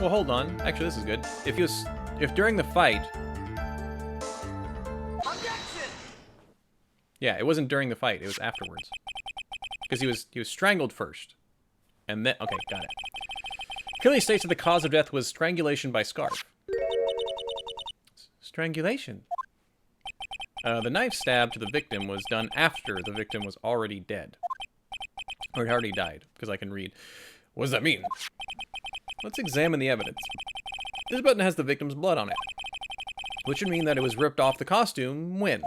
Well, hold on. Actually, this is good. If during the fight... Objection! Yeah, it wasn't during the fight. It was afterwards. Because he was strangled first. And then... Okay, got it. Achilles states that the cause of death was strangulation by scarf. Strangulation? The knife stab to the victim was done after the victim was already dead. Or had already died, because I can read. What does that mean? Let's examine the evidence. This button has the victim's blood on it, which would mean that it was ripped off the costume when?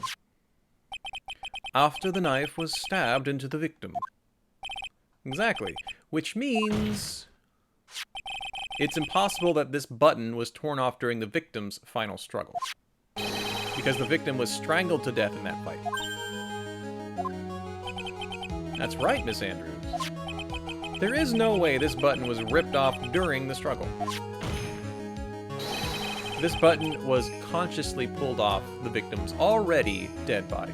After the knife was stabbed into the victim. Exactly. Which means it's impossible that this button was torn off during the victim's final struggle, because the victim was strangled to death in that fight. That's right, Miss Andrews. There is no way this button was ripped off during the struggle. This button was consciously pulled off the victim's already dead body.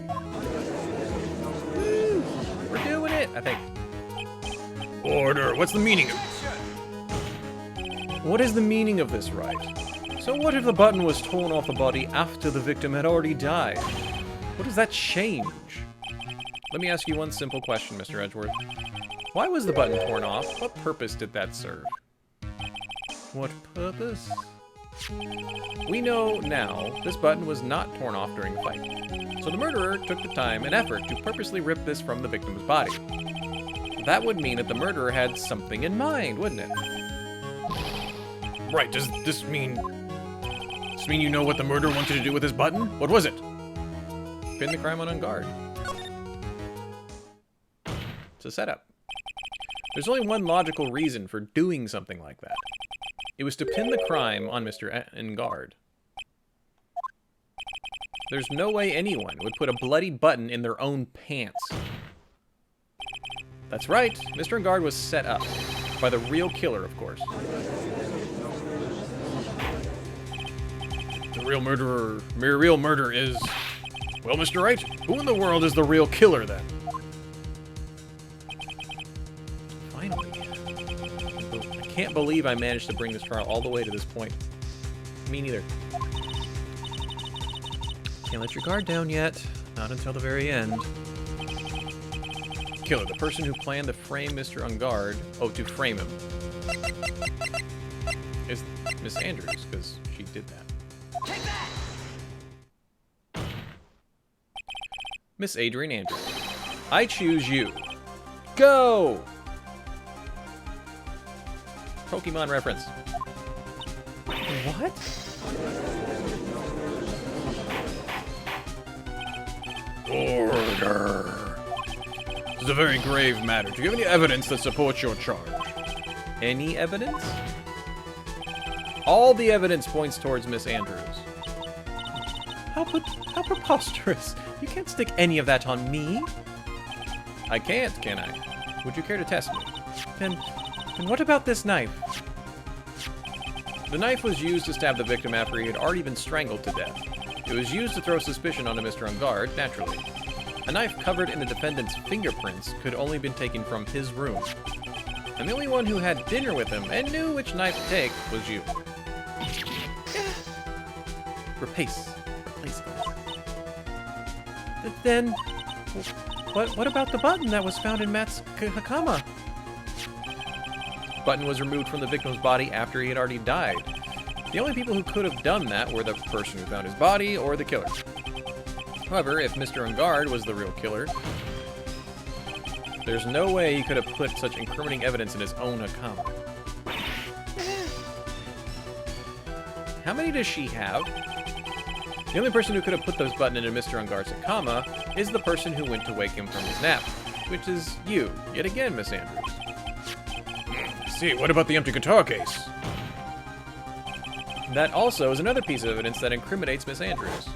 Woo! We're doing it, I think. Order! What's the meaning of this? What is the meaning of this, Wright? So what if the button was torn off the body after the victim had already died? What does that change? Let me ask you one simple question, Mr. Edgeworth. Why was the button torn off? What purpose did that serve? What purpose? We know now this button was not torn off during the fight. So the murderer took the time and effort to purposely rip this from the victim's body. That would mean that the murderer had something in mind, wouldn't it? Right, does this mean you know what the murderer wanted to do with his button? What was it? Pin the crime on guard. It's a setup. There's only one logical reason for doing something like that. It was to pin the crime on Mr. Engard. There's no way anyone would put a bloody button in their own pants. That's right, Mr. Engard was set up. By the real killer, of course. The real murderer is... Well, Mr. Wright, who in the world is the real killer, then? Finally. I can't believe I managed to bring this trial all the way to this point. Me neither. Can't let your guard down yet. Not until the very end. Killer, the person who planned to frame Mr. Ungard... Oh, to frame him. Is Miss Andrews, because she did that. Take that! Miss Adrian Andrews. I choose you. Go! Pokemon reference. What? Order. This is a very grave matter. Do you have any evidence that supports your charge? Any evidence? All the evidence points towards Miss Andrews. How preposterous. You can't stick any of that on me. I can't, can I? Would you care to test me? Then what about this knife? The knife was used to stab the victim after he had already been strangled to death. It was used to throw suspicion onto Mr. Ungard, naturally. A knife covered in the defendant's fingerprints could only been taken from his room. And the only one who had dinner with him and knew which knife to take was you. Replace. Then, what about the button that was found in Matt's Hakama? Button was removed from the victim's body after he had already died. The only people who could have done that were the person who found his body or the killer. However, if Mr. Ungard was the real killer, there's no way he could have put such incriminating evidence in his own Hakama. How many does she have? The only person who could have put those buttons into Mr. Ungard's Hakama is the person who went to wake him from his nap, which is you, yet again, Miss Andrews. See, what about the empty guitar case? That also is another piece of evidence that incriminates Miss Andrews.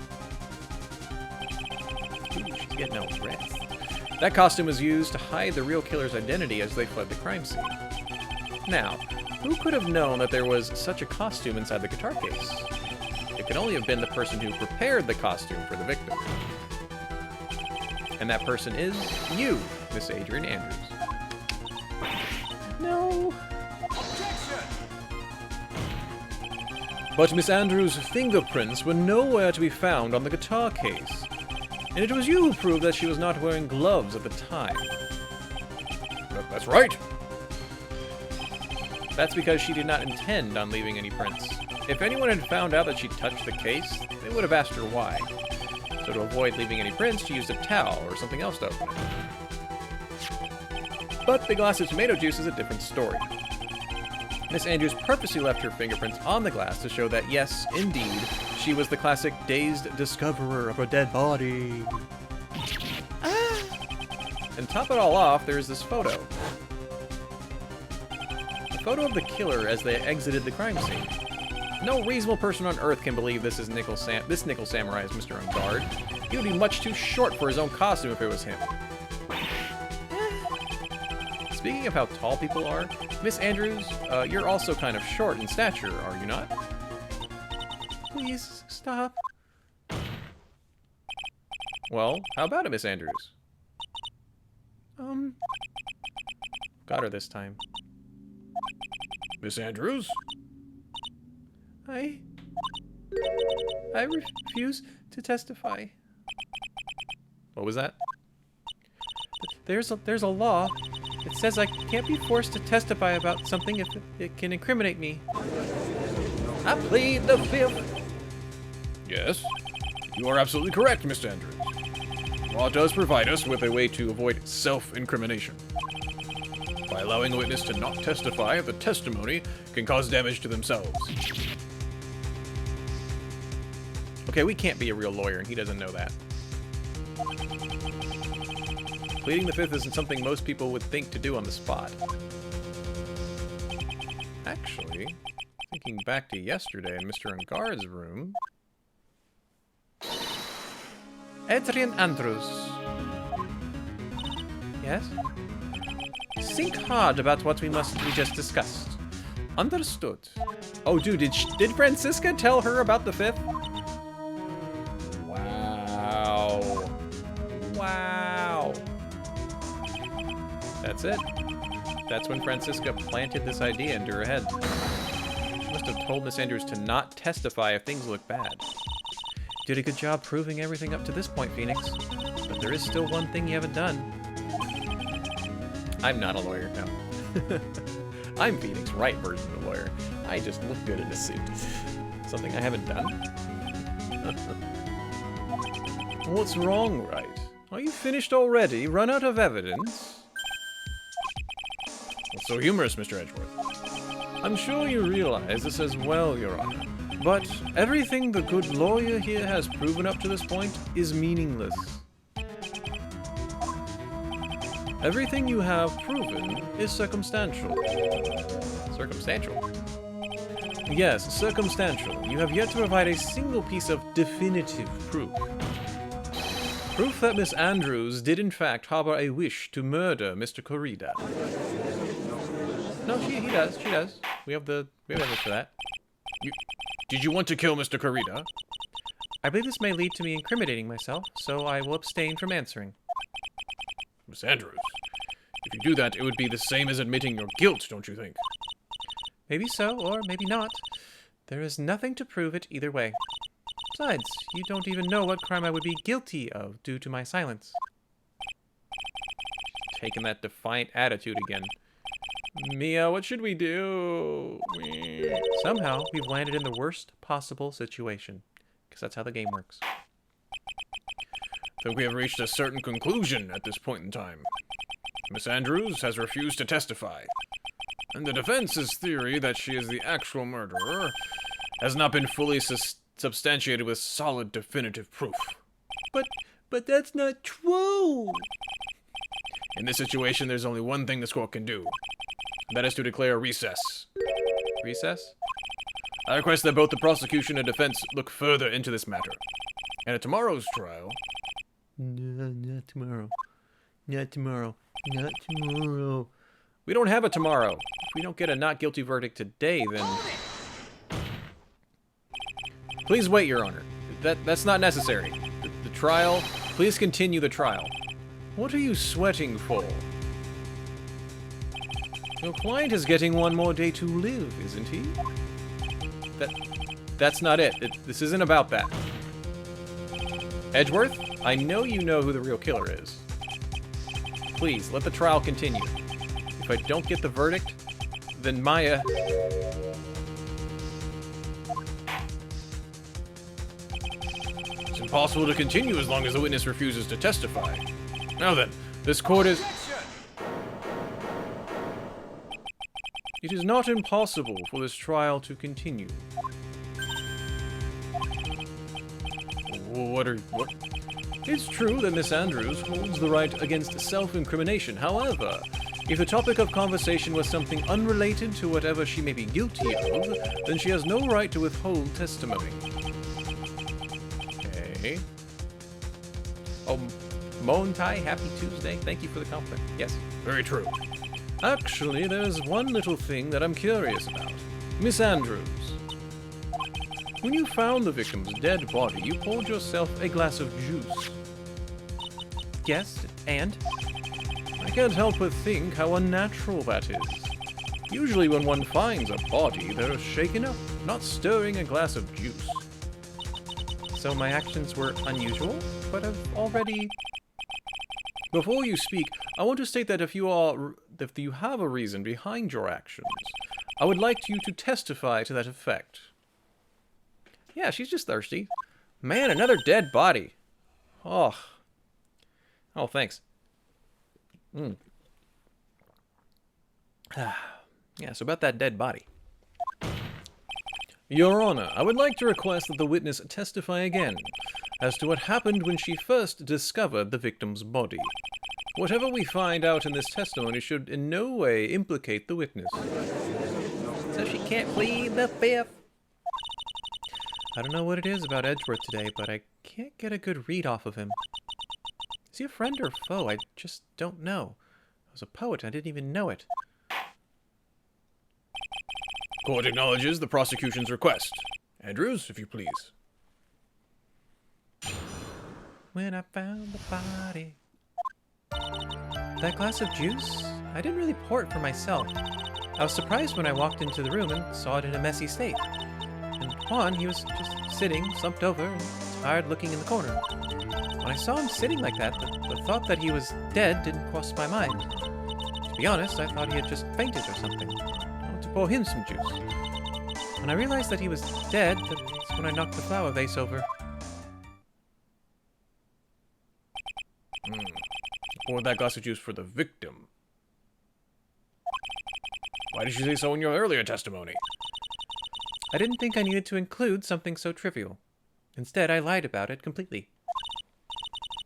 Ooh, she's getting no rest. That costume was used to hide the real killer's identity as they fled the crime scene. Now, who could have known that there was such a costume inside the guitar case? It could only have been the person who prepared the costume for the victim. And that person is you, Miss Adrian Andrews. But Miss Andrews' fingerprints were nowhere to be found on the guitar case. And it was you who proved that she was not wearing gloves at the time. That's right. That's because she did not intend on leaving any prints. If anyone had found out that she touched the case, they would have asked her why. So to avoid leaving any prints, she used a towel or something else to open it. But the glass of tomato juice is a different story. Miss Andrews purposely left her fingerprints on the glass to show that, yes, indeed, she was the classic dazed discoverer of a dead body. And top it all off, there's this photo. A photo of the killer as they exited the crime scene. No reasonable person on Earth can believe this Nickel Samurai is Mr. Unguard. He would be much too short for his own costume if it was him. Speaking of how tall people are, Miss Andrews, you're also kind of short in stature, are you not? Please, stop. Well, how about it, Miss Andrews? Got her this time. Miss Andrews? I refuse to testify. What was that? There's a law. It says I can't be forced to testify about something if it can incriminate me. I plead the fifth. Yes, you are absolutely correct, Miss Andrews. Law does provide us with a way to avoid self-incrimination. By allowing a witness to not testify, the testimony can cause damage to themselves. Okay, we can't be a real lawyer, and he doesn't know that. Pleading the fifth isn't something most people would think to do on the spot. Actually, thinking back to yesterday in Mr. Unguard's room... Adrian Andrews. Yes? Think hard about what we just discussed. Understood. Oh, dude, did Francisca tell her about the fifth? Wow. Wow. That's it. That's when Francisca planted this idea into her head. She must have told Miss Andrews to not testify if things look bad. You did a good job proving everything up to this point, Phoenix. But there is still one thing you haven't done. I'm not a lawyer, no. I'm Phoenix Wright version of a lawyer. I just look good in a suit. Something I haven't done? What's wrong, Wright? Are you finished already? Run out of evidence? What's so humorous, Mr. Edgeworth? I'm sure you realize this as well, Your Honor. But everything the good lawyer here has proven up to this point is meaningless. Everything you have proven is circumstantial. Circumstantial? Yes, circumstantial. You have yet to provide a single piece of definitive proof. Proof that Miss Andrews did in fact harbor a wish to murder Mr. Corrida. No, she does. She does. We have evidence for that. Did you want to kill Mr. Corrida? I believe this may lead to me incriminating myself, so I will abstain from answering. Miss Andrews, if you do that, it would be the same as admitting your guilt, don't you think? Maybe so, or maybe not. There is nothing to prove it either way. Besides, you don't even know what crime I would be guilty of due to my silence. Taking that defiant attitude again. Mia, what should we do? Somehow, we've landed in the worst possible situation. Because that's how the game works. I think we have reached a certain conclusion at this point in time. Miss Andrews has refused to testify. And the defense's theory that she is the actual murderer has not been fully substantiated with solid definitive proof. But that's not true! In this situation, there's only one thing this court can do. And that is to declare recess. Recess? I request that both the prosecution and defense look further into this matter. And at tomorrow's trial... No, not tomorrow. Not tomorrow. Not tomorrow. We don't have a tomorrow. If we don't get a not guilty verdict today, then... Please wait, Your Honor. That's not necessary. The trial... Please continue the trial. What are you sweating for? Your client is getting one more day to live, isn't he? That's not it. This isn't about that. Edgeworth, I know you know who the real killer is. Please, let the trial continue. If I don't get the verdict, then Maya... It's impossible to continue as long as the witness refuses to testify. Now then, this court is... It is not impossible for this trial to continue. What? It's true that Miss Andrews holds the right against self-incrimination. However, if the topic of conversation was something unrelated to whatever she may be guilty of, then she has no right to withhold testimony. Okay. Oh, Montai, happy Tuesday. Thank you for the compliment. Yes, very true. Actually, there's one little thing that I'm curious about. Miss Andrews. When you found the victim's dead body, you poured yourself a glass of juice. Yes, and? I can't help but think how unnatural that is. Usually when one finds a body, they're shaken up, not stirring a glass of juice. So my actions were unusual, but I've already... Before you speak, I want to state that if you have a reason behind your actions, I would like you to testify to that effect. Yeah, she's just thirsty. Man, another dead body. Oh. Oh, thanks. Yeah, so about that dead body. Your Honor, I would like to request that the witness testify again as to what happened when she first discovered the victim's body. Whatever we find out in this testimony should in no way implicate the witness. So she can't plead the fifth. I don't know what it is about Edgeworth today, but I can't get a good read off of him. Is he a friend or foe? I just don't know. I was a poet, I didn't even know it. Court acknowledges the prosecution's request. Andrews, if you please. When I found the body. That glass of juice? I didn't really pour it for myself. I was surprised when I walked into the room and saw it in a messy state. And Juan, he was just sitting, slumped over, and tired looking in the corner. When I saw him sitting like that, the thought that he was dead didn't cross my mind. To be honest, I thought he had just fainted or something. I wanted to pour him some juice. When I realized that he was dead, that's when I knocked the flower vase over. Poured that glass of juice for the victim. Why did you say so in your earlier testimony? I didn't think I needed to include something so trivial. Instead, I lied about it completely.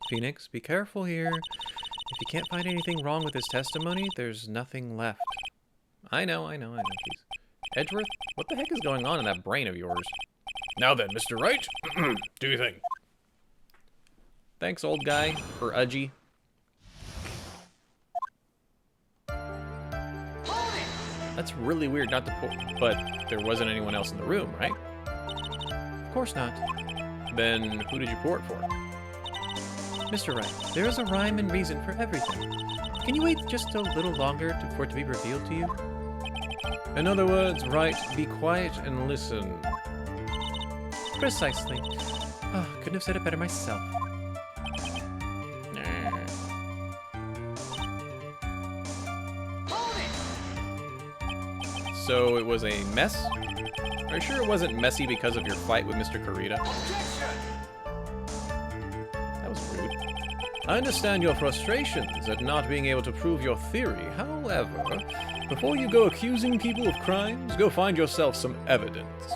Phoenix, be careful here. If you can't find anything wrong with his testimony, there's nothing left. I know, jeez. Edgeworth, what the heck is going on in that brain of yours? Now then, Mr. Wright, do your thing. Thanks, old guy, or Udgy. That's really weird not to pour, but there wasn't anyone else in the room, right? Of course not. Then who did you pour it for? Mr. Wright, there is a rhyme and reason for everything. Can you wait just a little longer for it to be revealed to you? In other words, Wright, be quiet and listen. Precisely. Oh, couldn't have said it better myself. So it was a mess? Are you sure it wasn't messy because of your fight with Mr. Kurita? That was rude. I understand your frustrations at not being able to prove your theory. However, before you go accusing people of crimes, go find yourself some evidence.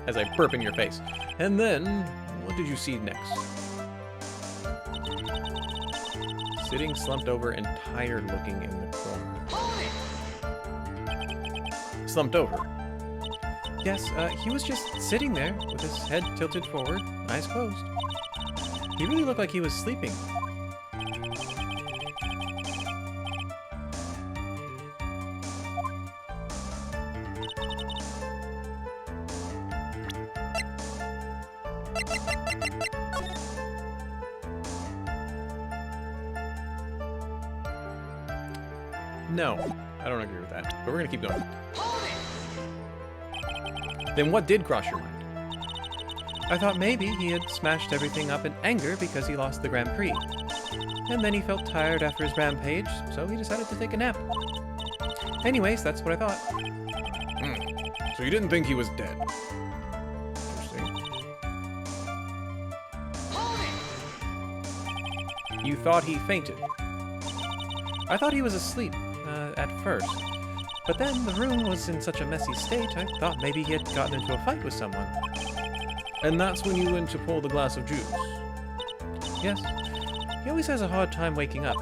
As I burp in your face. And then, what did you see next? Sitting slumped over and tired looking in the corner. Slumped over. Yes, he was just sitting there with his head tilted forward, eyes closed. He really looked like he was sleeping. No, I don't agree with that, but we're gonna keep going. Then what did cross your mind? I thought maybe he had smashed everything up in anger because he lost the Grand Prix. And then he felt tired after his rampage, so he decided to take a nap. Anyways, that's what I thought. So you didn't think he was dead? Interesting. You thought he fainted. I thought he was asleep, at first. But then the room was in such a messy state, I thought maybe he had gotten into a fight with someone. And that's when you went to pour the glass of juice? Yes. He always has a hard time waking up.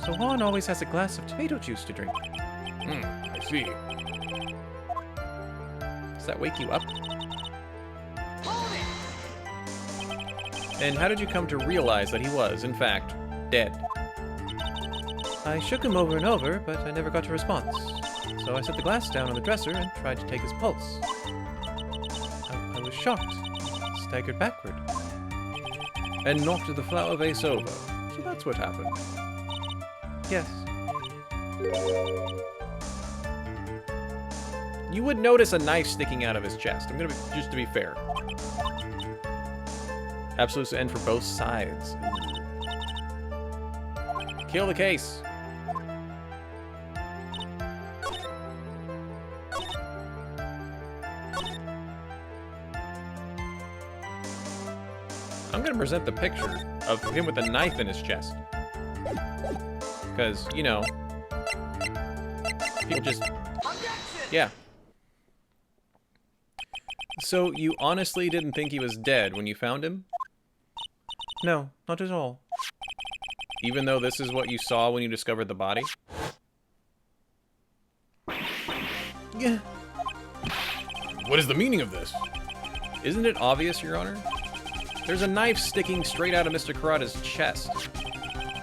So Juan always has a glass of tomato juice to drink. I see. Does that wake you up? And how did you come to realize that he was, in fact, dead? I shook him over and over, but I never got a response. So I set the glass down on the dresser and tried to take his pulse. I was shocked. He staggered backward. And knocked the flower vase over. So that's what happened. Yes. You would notice a knife sticking out of his chest. I'm gonna be, just to be fair. Absolute end for both sides. Kill the case. I'm gonna present the picture of him with a knife in his chest. Because, you know, people just... Yeah. So, you honestly didn't think he was dead when you found him? No, not at all. Even though this is what you saw when you discovered the body? Yeah. What is the meaning of this? Isn't it obvious, Your Honor? There's a knife sticking straight out of Mr. Kurata's chest.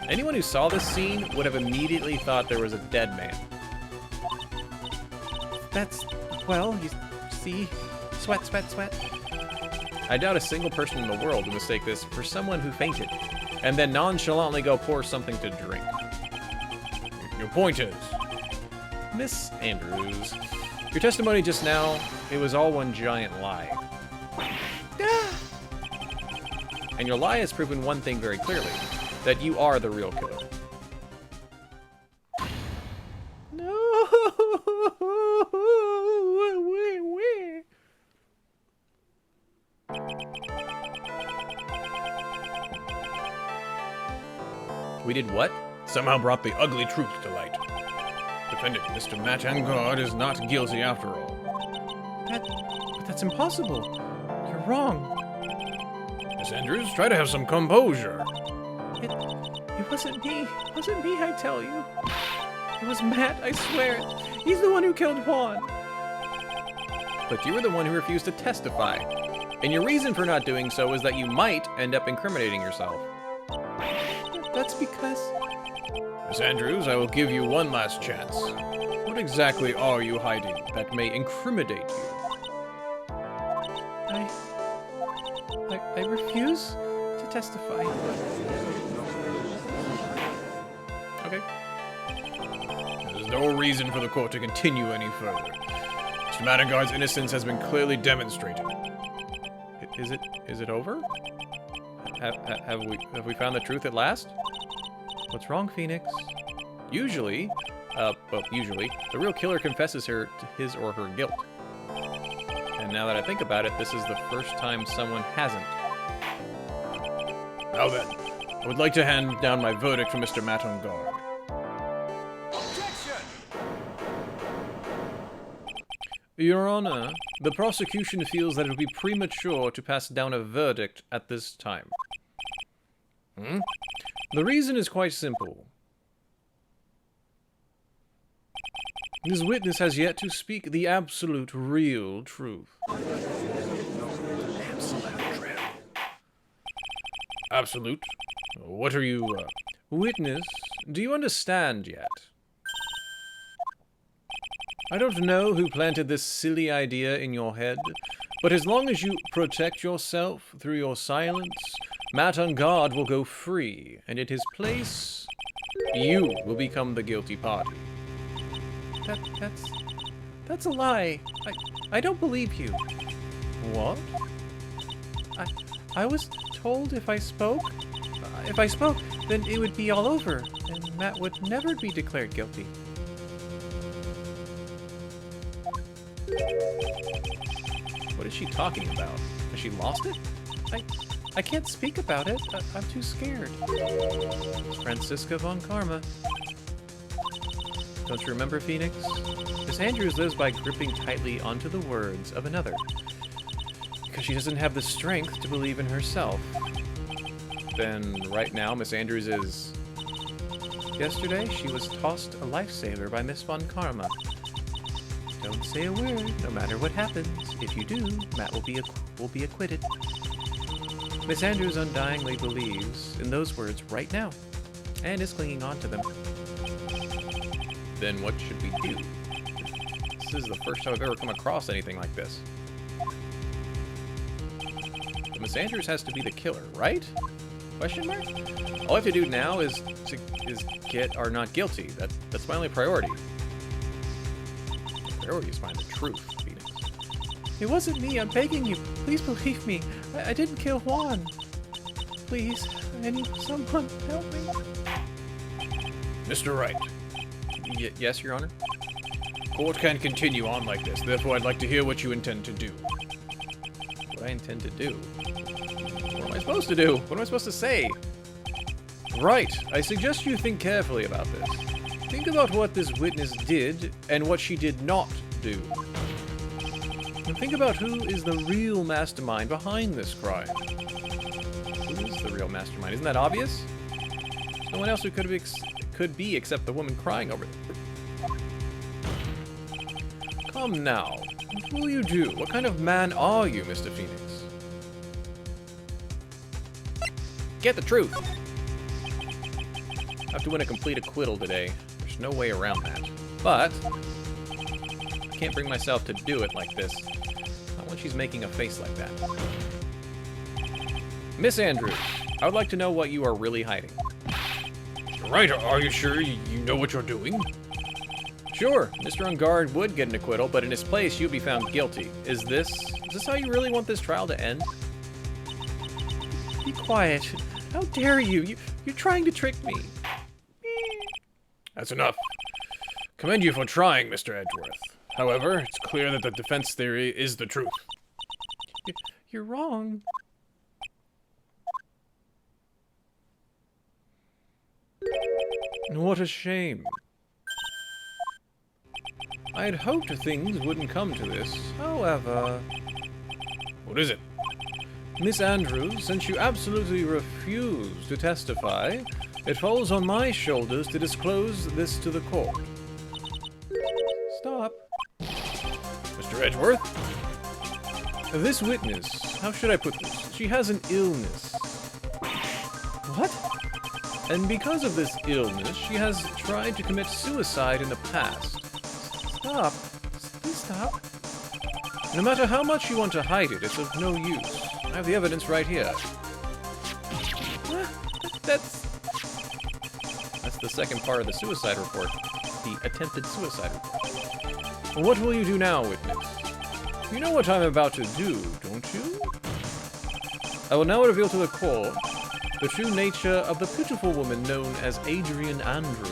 Anyone who saw this scene would have immediately thought there was a dead man. That's... well, you see... Sweat, sweat, sweat. I doubt a single person in the world would mistake this for someone who fainted, and then nonchalantly go pour something to drink. Your point is? Miss Andrews, your testimony just now, it was all one giant lie. And your lie has proven one thing very clearly, that you are the real killer. No! We did what? Somehow brought the ugly truth to light. Defendant Mr. Matt Angard is not guilty after all. But that's impossible. You're wrong. Miss Andrews, try to have some composure. It wasn't me. It wasn't me, I tell you. It was Matt, I swear it. He's the one who killed Juan. But you were the one who refused to testify. And your reason for not doing so is that you might end up incriminating yourself. That's because... Miss Andrews, I will give you one last chance. What exactly are you hiding that may incriminate you? I refuse to testify. Okay. There's no reason for the court to continue any further. Mr. Mattangard's innocence has been clearly demonstrated. Is it over? Have we found the truth at last? What's wrong, Phoenix? Usually, the real killer confesses to his or her guilt. And now that I think about it, this is the first time someone hasn't. Now then, I would like to hand down my verdict for Mr. Mattangard. Objection! Your Honor, the prosecution feels that it would be premature to pass down a verdict at this time. The reason is quite simple. This witness has yet to speak the absolute, real truth. Absolute truth. Absolute? What are you, Witness, do you understand yet? I don't know who planted this silly idea in your head, but as long as you protect yourself through your silence, Matt Angard will go free, and in his place, you will become the guilty party. That's That's a lie. I don't believe you. What? I was told if I spoke, then it would be all over, and Matt would never be declared guilty. What is she talking about? Has she lost it? I can't speak about it. I'm too scared. Franziska von Karma. Don't you remember, Phoenix? Miss Andrews lives by gripping tightly onto the words of another, because she doesn't have the strength to believe in herself. Then, right now, Miss Andrews is... Yesterday, she was tossed a lifesaver by Miss von Karma. Don't say a word, no matter what happens. If you do, Matt will be acquitted. Miss Andrews undyingly believes in those words right now, and is clinging on to them. Then what should we do? This is the first time I've ever come across anything like this. But Miss Andrews has to be the killer, right? Question mark? All I have to do now is get our not guilty. That's my only priority. Priority is find the truth, Phoenix. It wasn't me, I'm begging you. Please believe me. I didn't kill Juan. Please, I need someone help me. Mr. Wright. Yes, Your Honor? Court can't continue on like this, therefore I'd like to hear what you intend to do. What I intend to do? What am I supposed to do? What am I supposed to say? Right. I suggest you think carefully about this. Think about what this witness did and what she did not do. And think about who is the real mastermind behind this crime. Who is the real mastermind? Isn't that obvious? There's no one else who could be except the woman crying over there. Come now. What will you do? What kind of man are you, Mr. Phoenix? Get the truth! I have to win a complete acquittal today. There's no way around that. But I can't bring myself to do it like this. Not when she's making a face like that. Miss Andrews, I would like to know what you are really hiding. Right, are you sure you know what you're doing? Sure, Mr. Ungard would get an acquittal, but in his place, you'd be found guilty. Is this how you really want this trial to end? Be quiet. How dare you? You're trying to trick me. That's enough. Commend you for trying, Mr. Edgeworth. However, it's clear that the defense theory is the truth. You're wrong. What a shame. I had hoped things wouldn't come to this. However... What is it? Miss Andrews, since you absolutely refuse to testify, it falls on my shoulders to disclose this to the court. Stop. Mr. Edgeworth? This witness, how should I put this? She has an illness. What? And because of this illness, she has tried to commit suicide in the past. Stop. Please stop. No matter how much you want to hide it, it's of no use. I have the evidence right here. That's the second part of the suicide report. The attempted suicide report. What will you do now, witness? You know what I'm about to do, don't you? I will now reveal to the court the true nature of the pitiful woman known as Adrian Andrews.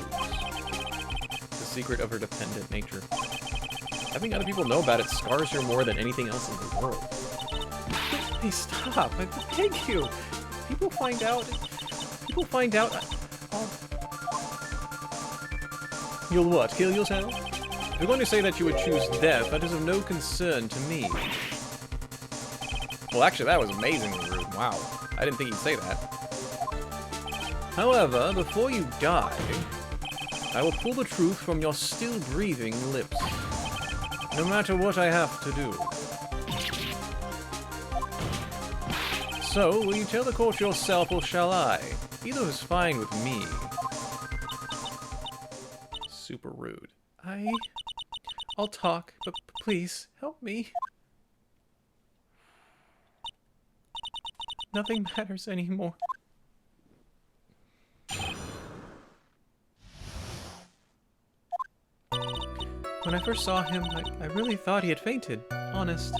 The secret of her dependent nature. Having other people know about it scars her more than anything else in the world. Please stop. I beg you. People find out. You'll what? Kill yourself? If you're going to say that you would choose death, that is of no concern to me. Well, actually, that was amazingly rude. Wow. I didn't think he'd say that. However, before you die, I will pull the truth from your still breathing lips. No matter what I have to do. So, will you tell the court yourself, or shall I? Either is fine with me. Super rude. I'll talk, but please, help me. Nothing matters anymore. When I first saw him, I really thought he had fainted. Honest.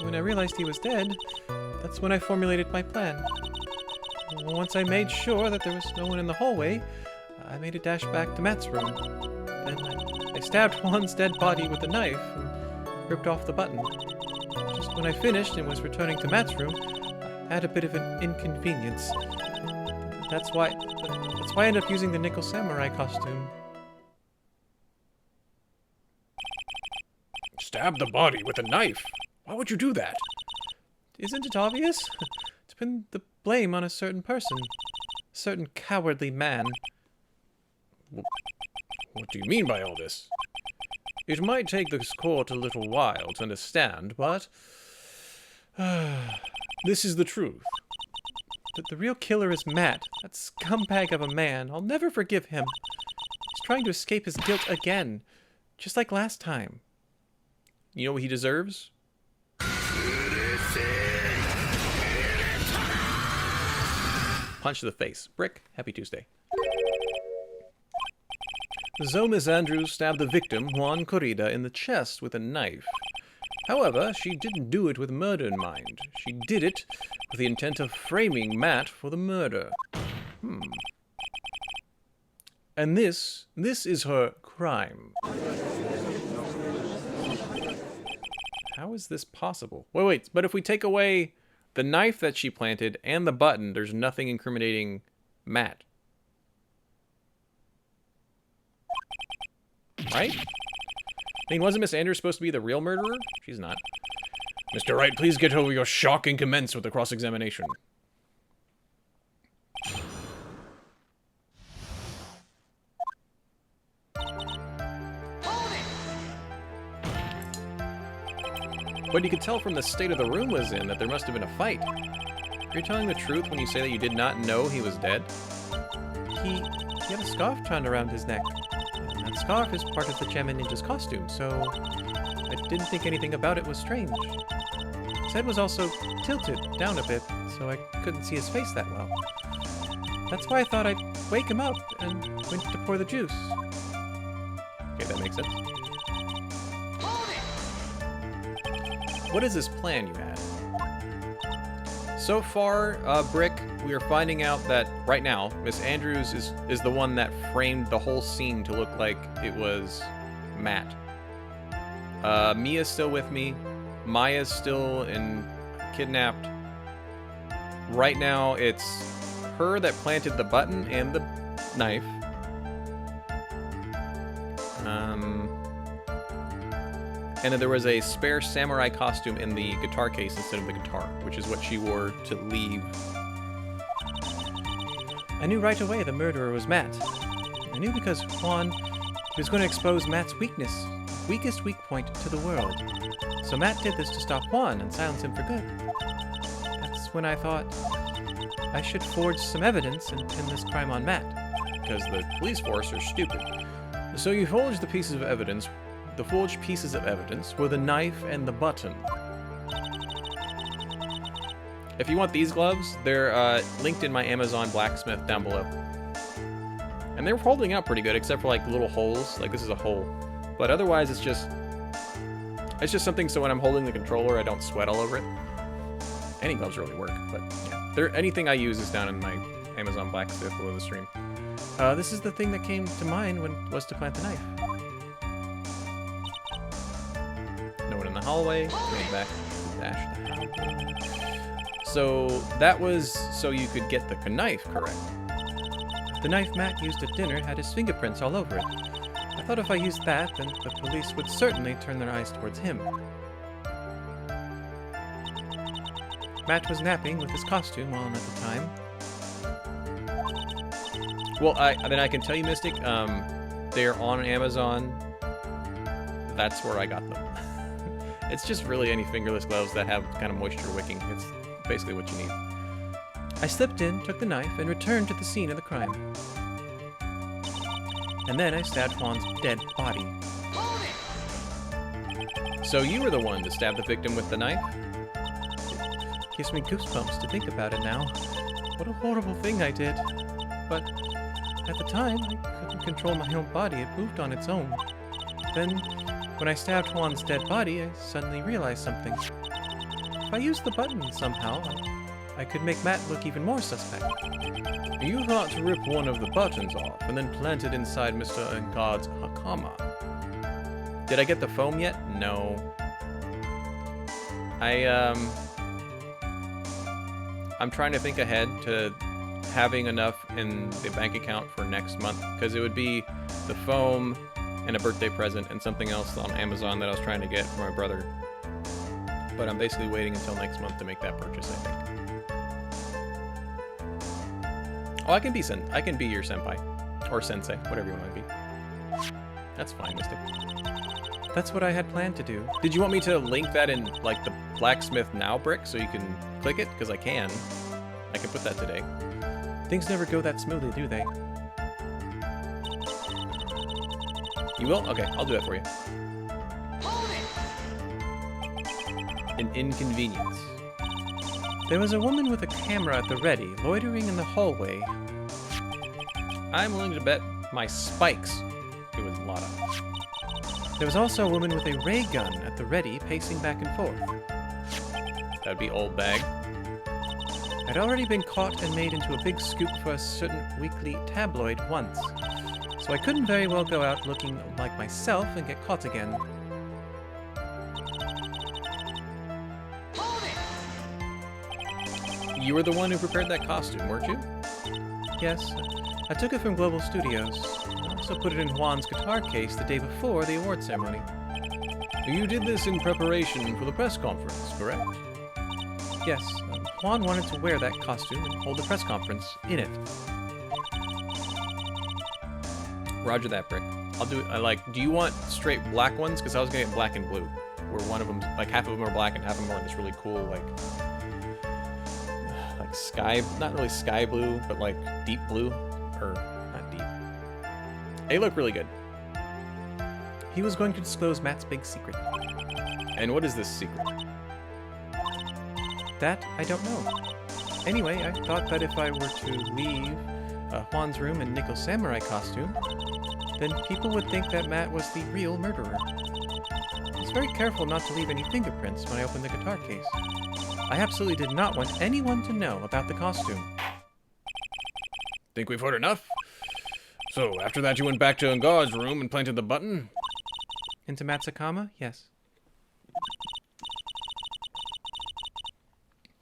When I realized he was dead, that's when I formulated my plan. Once I made sure that there was no one in the hallway, I made a dash back to Matt's room. Then I stabbed Juan's dead body with a knife and ripped off the button. Just when I finished and was returning to Matt's room, I had a bit of an inconvenience. That's why I ended up using the nickel samurai costume. Stab the body with a knife? Why would you do that? Isn't it obvious? To pin the blame on a certain person. A certain cowardly man. What do you mean by all this? It might take this court a little while to understand, but... this is the truth. The real killer is Matt. That scumbag of a man. I'll never forgive him. He's trying to escape his guilt again. Just like last time. You know what he deserves? Punch to the face. Brick, happy Tuesday. Miss Andrews stabbed the victim, Juan Corrida, in the chest with a knife. However, she didn't do it with murder in mind. She did it with the intent of framing Matt for the murder. And this is her crime. How is this possible? Wait, but if we take away the knife that she planted and the button, there's nothing incriminating Matt. Right? I mean, wasn't Miss Andrews supposed to be the real murderer? She's not. Mr. Wright, please get over your shock and commence with the cross-examination. But you could tell from the state of the room was in that there must have been a fight. Are you telling the truth when you say that you did not know he was dead? He had a scarf tied around his neck. And that scarf is part of the Gemma Ninja's costume, so I didn't think anything about it was strange. His head was also tilted down a bit, so I couldn't see his face that well. That's why I thought I'd wake him up and went to pour the juice. Okay, that makes sense. What is this plan you had? So far, Brick, we are finding out that right now, Miss Andrews is the one that framed the whole scene to look like it was Matt. Mia's still with me. Maya's still kidnapped. Right now, it's her that planted the button and the knife. And then there was a spare samurai costume in the guitar case instead of the guitar, which is what she wore to leave. I knew right away the murderer was Matt. I knew because Juan was going to expose Matt's weakest weak point to the world. So Matt did this to stop Juan and silence him for good. That's when I thought I should forge some evidence and pin this crime on Matt. Because the police force are stupid. So you forged the pieces of evidence. The forged pieces of evidence were the knife and the button. If you want these gloves, they're linked in my Amazon blacksmith down below. And they're holding out pretty good, except for like little holes. Like this is a hole. But otherwise, it's just something so when I'm holding the controller, I don't sweat all over it. Any gloves really work, but yeah. Anything I use is down in my Amazon blacksmith below the stream. This is the thing that came to mind was to plant the knife. No one in the hallway. Going back to dash the hallway. So that was so you could get the knife, correct? The knife Matt used at dinner had his fingerprints all over it. I thought if I used that, then the police would certainly turn their eyes towards him. Matt was napping with his costume on at the time. Well, then I can tell you, Mystic, they're on Amazon. That's where I got them. It's just really any fingerless gloves that have kind of moisture wicking. It's basically what you need. I slipped in, took the knife, and returned to the scene of the crime. And then I stabbed Juan's dead body. So you were the one to stab the victim with the knife? It gives me goosebumps to think about it now. What a horrible thing I did. But at the time, I couldn't control my own body. It moved on its own. Then, when I stabbed Juan's dead body, I suddenly realized something. If I used the button somehow, I could make Matt look even more suspect. You thought to rip one of the buttons off and then plant it inside Mr. Engad's hakama. Did I get the foam yet? No. I'm trying to think ahead to having enough in the bank account for next month, because it would be the foam and a birthday present and something else on Amazon that I was trying to get for my brother. But I'm basically waiting until next month to make that purchase, I think. Oh, I can be your senpai. Or sensei, whatever you want to be. That's fine, Mystic. That's what I had planned to do. Did you want me to link that in, like, the Blacksmith Now brick so you can click it? Because I can. I can put that today. Things never go that smoothly, do they? You will? Okay, I'll do that for you. An inconvenience. There was a woman with a camera at the ready, loitering in the hallway. I'm willing to bet my spikes it was Lotta. There was also a woman with a ray gun at the ready, pacing back and forth. That'd be Old Bag. I'd already been caught and made into a big scoop for a certain weekly tabloid once, so I couldn't very well go out looking like myself and get caught again. You were the one who prepared that costume, weren't you? Yes. I took it from Global Studios. I also put it in Juan's guitar case the day before the award ceremony. You did this in preparation for the press conference, correct? Yes. Juan wanted to wear that costume and hold a press conference in it. Roger that, Brick. I'll do it. Do you want straight black ones? Because I was gonna get black and blue. Where one of them, like half of them are black and half of them are this really cool, like sky, not really sky blue, but like deep blue, or not deep. They look really good. He was going to disclose Matt's big secret. And what is this secret? That I don't know. Anyway, I thought that if I were to leave Juan's room in Nickel Samurai costume, then people would think that Matt was the real murderer. I was very careful not to leave any fingerprints when I opened the guitar case. I absolutely did not want anyone to know about the costume. Think we've heard enough? So, after that you went back to Engad's room and planted the button? Into Matsukama? Yes.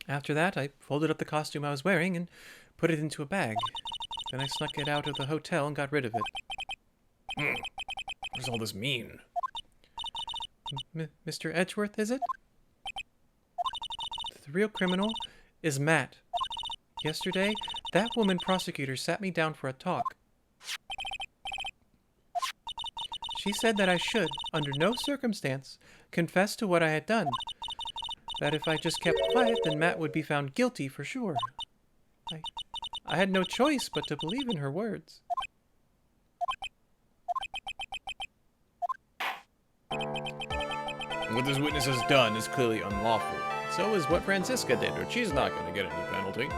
After that, I folded up the costume I was wearing and put it into a bag. Then I snuck it out of the hotel and got rid of it. What does all this mean? Mr. Edgeworth, is it? The real criminal is Matt. Yesterday, that woman prosecutor sat me down for a talk. She said that I should, under no circumstance, confess to what I had done. That if I just kept quiet, then Matt would be found guilty for sure. I had no choice but to believe in her words. What this witness has done is clearly unlawful. So is what Francisca did, or she's not going to get any penalty.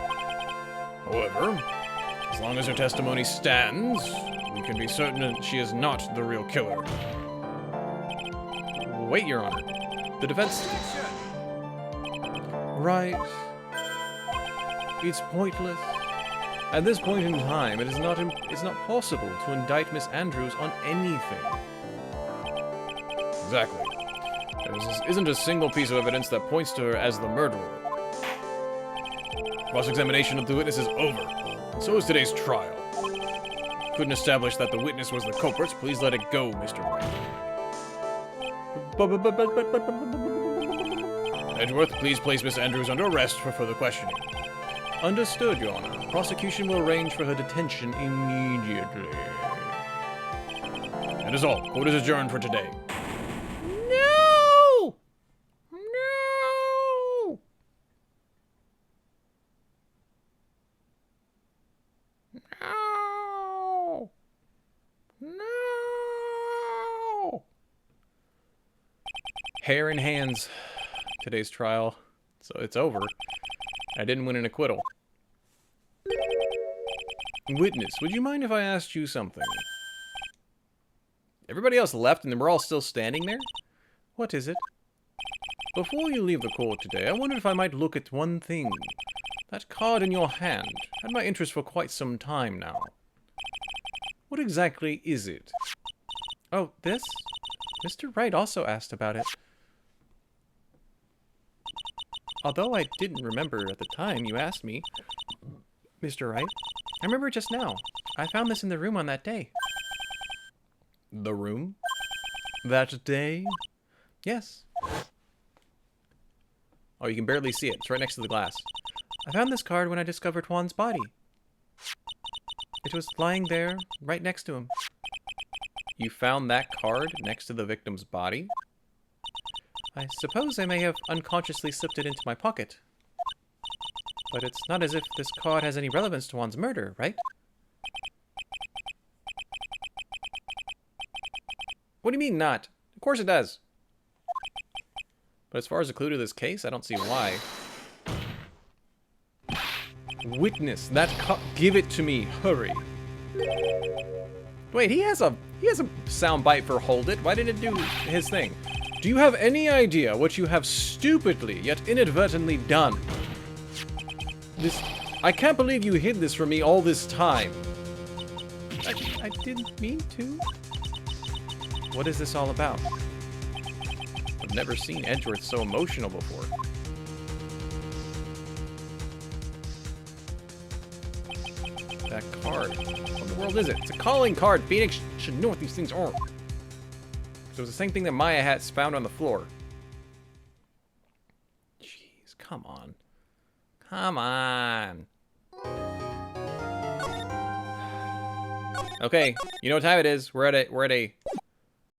However, as long as her testimony stands, we can be certain that she is not the real killer. Wait, Your Honor. The defense... Right. It's pointless. At this point in time, it's not possible to indict Miss Andrews on anything. Exactly. There isn't a single piece of evidence that points to her as the murderer. Cross-examination of the witness is over, and so is today's trial. Couldn't establish that the witness was the culprit. Please let it go, Mr. Wright. Edgeworth, please place Miss Andrews under arrest for further questioning. Understood, Your Honor. Prosecution will arrange for her detention immediately. That is all. Court is adjourned for today. No! No! No! No! Hair in hands. Today's trial. So it's over. I didn't win an acquittal. Witness, would you mind if I asked you something? Everybody else left and then we're all still standing there? What is it? Before you leave the court today, I wondered if I might look at one thing. That card in your hand had my interest for quite some time now. What exactly is it? Oh, this? Mr. Wright also asked about it. Although I didn't remember at the time you asked me, Mr. Wright, I remember just now. I found this in the room on that day. The room? That day? Yes. Oh, you can barely see it. It's right next to the glass. I found this card when I discovered Juan's body. It was lying there, right next to him. You found that card next to the victim's body? I suppose I may have unconsciously slipped it into my pocket. But it's not as if this card has any relevance to Juan's murder, right? What do you mean not? Of course it does. But as far as a clue to this case, I don't see why. Witness that give it to me, hurry. Wait, he has a sound bite for hold it. Why didn't it do his thing? Do you have any idea what you have stupidly yet inadvertently done? I can't believe you hid this from me all this time. I didn't mean to. What is this all about? I've never seen Edgeworth so emotional before. That card. What in the world is it? It's a calling card. Phoenix should know what these things are. So it was the same thing that Maya had found on the floor. Jeez, come on. Come on. Okay, you know what time it is. We're at a